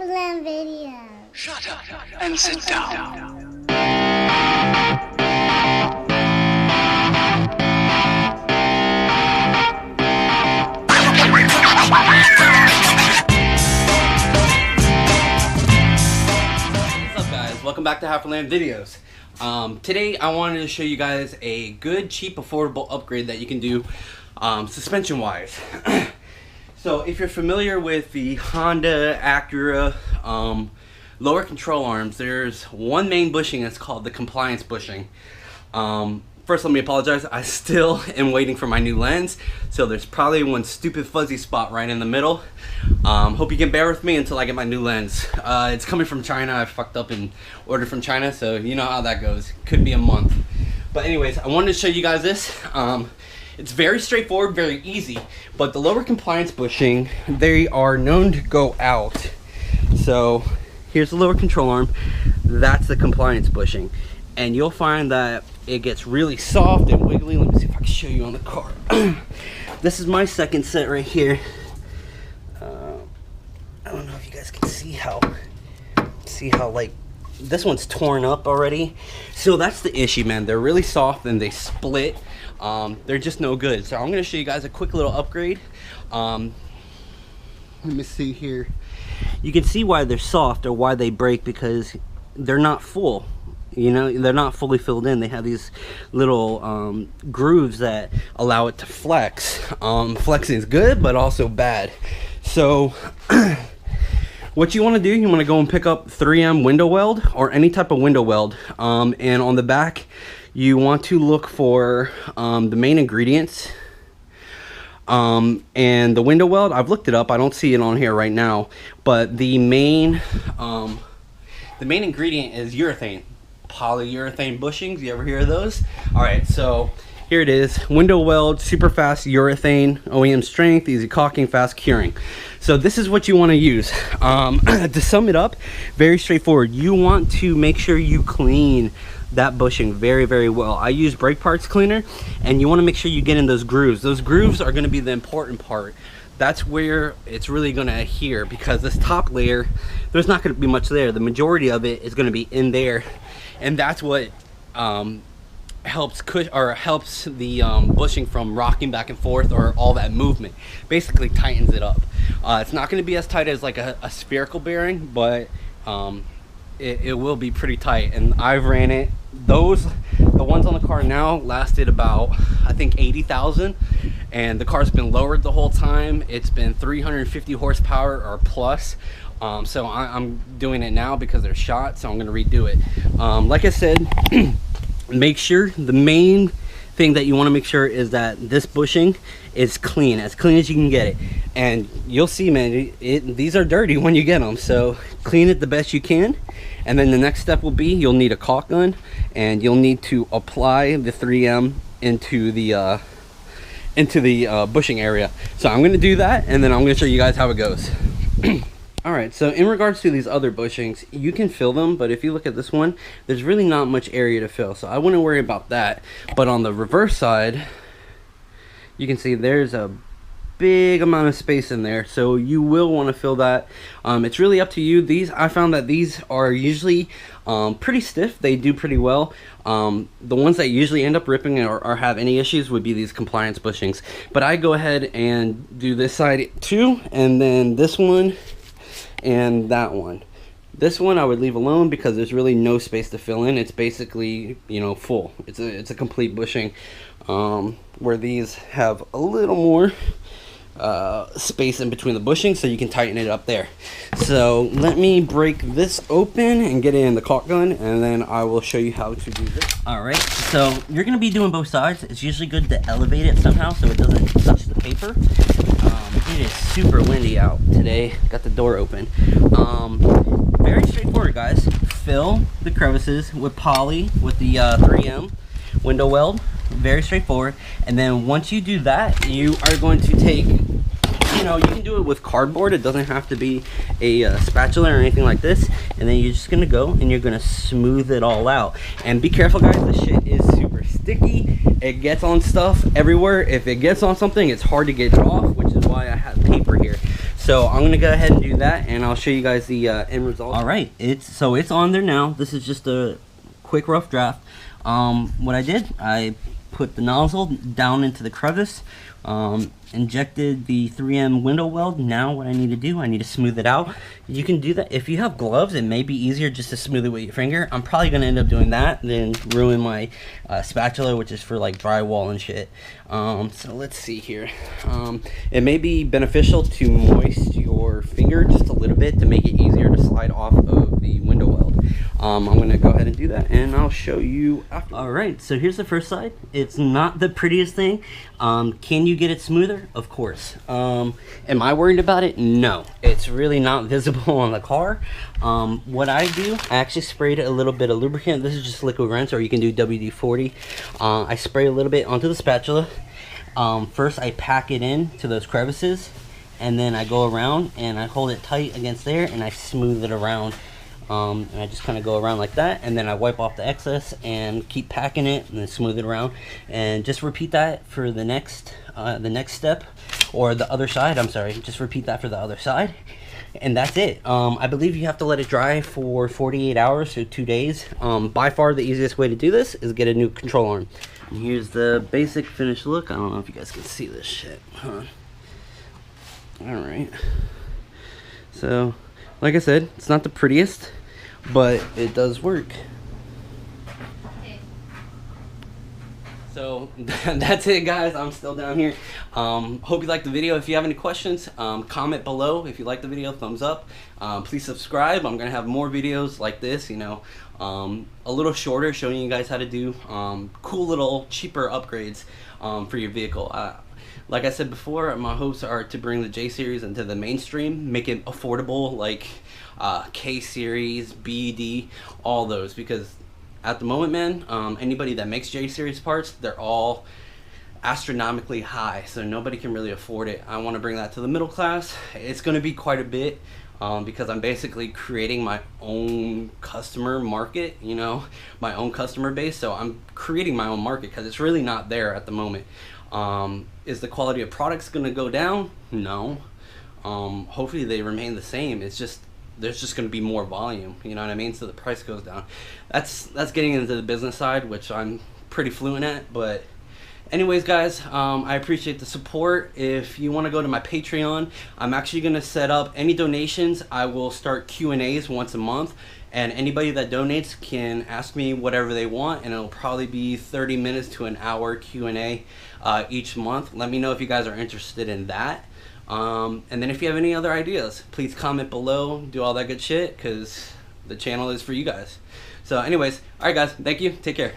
HalferLand video. Shut up and sit down. What's up, guys? Welcome back to HalferLand videos. Today I wanted to show you guys a good, cheap, affordable upgrade that you can do suspension wise. So if you're familiar with the Honda Acura lower control arms, there's one main bushing that's called the compliance bushing. First, let me apologize. I still am waiting for my new lens, so there's probably one stupid fuzzy spot right in the middle. Hope you can bear with me until I get my new lens. It's coming from China. I fucked up and ordered from China, so you know how that goes. Could be a month. But anyways, I wanted to show you guys this. It's very straightforward, very easy, but the lower compliance bushing, they are known to go out. So here's the lower control arm. That's the compliance bushing. And you'll find that it gets really soft and wiggly. Let me see if I can show you on the car. This is my second set right here. I don't know if you guys can see how like this one's torn up already. So that's the issue, man. They're really soft and they split. They're just no good. So I'm going to show you guys a quick little upgrade. Let me see here. You can see why they're soft or why they break, because they're not full. You know, they're not fully filled in. They have these little grooves that allow it to flex. Flexing is good, but also bad. So what you want to do, you want to go and pick up 3M window weld or any type of window weld. And on the back, you want to look for the main ingredients. And the window weld, I've looked it up. I don't see it on here right now, but the main ingredient is urethane. Polyurethane bushings. You ever hear of those? All right, so here it is. Window weld, super fast urethane, OEM strength, easy caulking, fast curing. So this is what you want to use. To sum it up, very straightforward. You want to make sure you clean that bushing very, very well. I use brake parts cleaner, and you want to make sure you get in those grooves. Those grooves are going to be the important part. That's where it's really going to adhere, because this top layer, there's not going to be much there. The majority of it is going to be in there, and that's what helps the bushing from rocking back and forth, or all that movement. Basically tightens it up. It's not going to be as tight as like a spherical bearing, but it will be pretty tight. And I've ran it. The ones on the car now lasted about, I think, 80,000, and the car's been lowered the whole time. It's been 350 horsepower or plus. So I'm doing it now because they're shot, so I'm going to redo it. Like I said, make sure the main thing that you want to make sure is that this bushing is clean, as clean as you can get it. And you'll see, man, these are dirty when you get them, so clean it the best you can. And then the next step will be, you'll need a caulk gun, and you'll need to apply the 3M into the bushing area. So I'm going to do that, and then I'm going to show you guys how it goes. Alright, so in regards to these other bushings, you can fill them, but if you look at this one, there's really not much area to fill, so I wouldn't worry about that. But on the reverse side, you can see there's a big amount of space in there, so you will want to fill that. It's really up to you. I found that these are usually pretty stiff. They do pretty well. The ones that usually end up ripping or have any issues would be these compliance bushings. But I go ahead and do this side too, and then this one and that one. This one I would leave alone because there's really no space to fill in. It's basically, you know, full. It's a complete bushing. Where these have a little more space in between the bushings, so you can tighten it up there. So let me break this open and get it in the caulk gun, and then I will show you how to do this. Alright, so you're going to be doing both sides. It's usually good to elevate it somehow so it doesn't touch the paper. It is super windy out today. Got the door open. Very straightforward, guys. Fill the crevices with poly, with the 3M window weld. Very straightforward. And then once you do that, you are going to take, you know, you can do it with cardboard. It doesn't have to be a spatula or anything like this. And then you're just going to go and you're going to smooth it all out. And be careful, guys. This shit is super sticky. It gets on stuff everywhere. If it gets on something, it's hard to get it off, which is why I have paper here. So I'm gonna go ahead and do that, and I'll show you guys the end result. All right, it's on there now. This is just a quick rough draft. What I did, I put the nozzle down into the crevice, injected the 3M window weld. Now what I need to do, I need to smooth it out. You can do that if you have gloves. It may be easier just to smooth it with your finger. I'm probably gonna end up doing that, then ruin my spatula, which is for like drywall and shit. So let's see here. It may be beneficial to moist your finger just a little bit to make it easier to slide off of the window weld. I'm gonna go ahead and do that, and I'll show you after. All right, so here's the first side. It's not the prettiest thing. Can you get it smoother? Of course. Am I worried about it? No, it's really not visible on the car. What I do, I actually sprayed a little bit of lubricant. This is just liquid rinse, or you can do WD-40. I spray a little bit onto the spatula. First I pack it in to those crevices, and then I go around and I hold it tight against there, and I smooth it around. And I just kind of go around like that, and then I wipe off the excess and keep packing it and then smooth it around, and just repeat that for the next step, or the other side. I'm sorry, just repeat that for the other side, and that's it. I believe you have to let it dry for 48 hours, so 2 days. By far the easiest way to do this is get a new control arm. And here's the basic finished look. I don't know if you guys can see this shit. All right, so like I said, it's not the prettiest, but it does work. So that's it, guys. I'm still down here. Hope you liked the video. If you have any questions, comment below. If you like the video, thumbs up. Please subscribe. I'm gonna have more videos like this, you know, a little shorter, showing you guys how to do cool little cheaper upgrades for your vehicle. Like I said before, my hopes are to bring the J series into the mainstream, make it affordable, like K series, B, D, all those, because at the moment, man, anybody that makes J series parts, they're all astronomically high, so nobody can really afford it. I want to bring that to the middle class. It's going to be quite a bit, because I'm basically creating my own customer market, you know, my own customer base. So I'm creating my own market because it's really not there at the moment. Is the quality of products going to go down? No. Hopefully they remain the same. It's just, there's just going to be more volume, you know what I mean? So the price goes down. That's getting into the business side, which I'm pretty fluent at. But anyways, guys, I appreciate the support. If you want to go to my Patreon, I'm actually going to set up any donations. I will start Q&As once a month, and anybody that donates can ask me whatever they want, and it'll probably be 30 minutes to an hour Q&A each month. Let me know if you guys are interested in that. And then if you have any other ideas, please comment below, do all that good shit, because the channel is for you guys. So anyways, alright guys, thank you, take care.